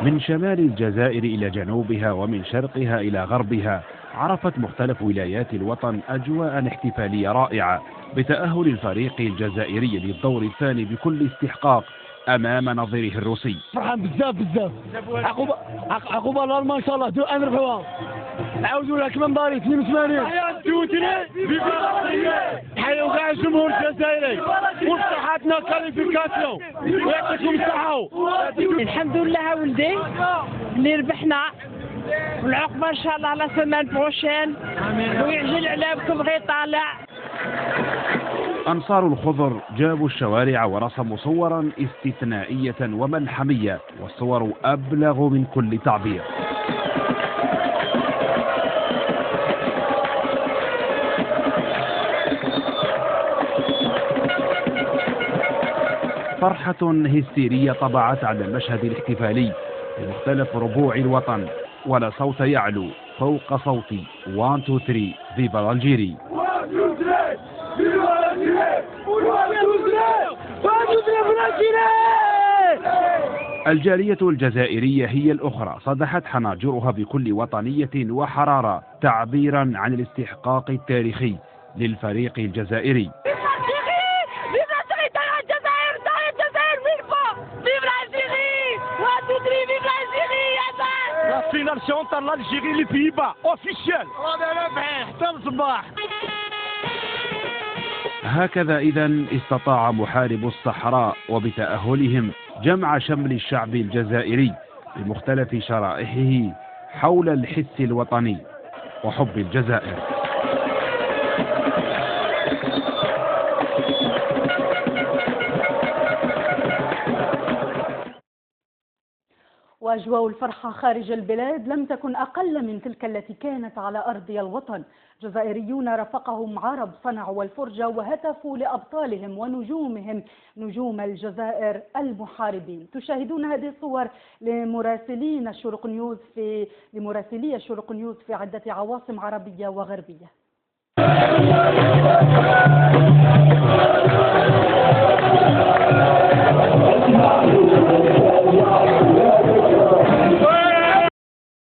من شمال الجزائر إلى جنوبها ومن شرقها إلى غربها، عرفت مختلف ولايات الوطن أجواء احتفالية رائعة بتأهل الفريق الجزائري للدور الثاني بكل استحقاق أمام نظيره الروسي. فرحان بزاف عقوبة الألمان إن شاء الله نربحوها، نعاودوا لها كما مباري 82 حيوا كاع الجمهور الجزائري وفتحتنا كاليفيكاسيون ويعطيكم الصحة. الحمد لله ولدي اللي ربحنا، والعقبة إن شاء الله على سمان بروشين ويعجل عليكم غير طالع. أنصار الخضر جابوا الشوارع ورسموا صورا استثنائية وملحمية، والصور أبلغ من كل تعبير. فرحة هستيرية طبعت على المشهد الاحتفالي بمختلف ربوع الوطن، ولا صوت يعلو فوق صوت 1 2 3 فيفا الجيري. الجالية الجزائرية هي الأخرى صدحت حناجرها بكل وطنية وحرارة تعبيرا عن الاستحقاق التاريخي للفريق الجزائري. فينالسيون تاع الجيري اللي في با اوفيسيال حتى الصباح. هكذا إذن استطاع محارب الصحراء وبتأهلهم جمع شمل الشعب الجزائري بمختلف شرائحه حول الحس الوطني وحب الجزائر. وأجواء الفرحة خارج البلاد لم تكن أقل من تلك التي كانت على أرض الوطن. جزائريون رافقهم عرب صنعوا الفرجة وهتفوا لأبطالهم ونجومهم، نجوم الجزائر المحاربين. تشاهدون هذه الصور لمراسلي الشروق نيوز في عدة عواصم عربية وغربية.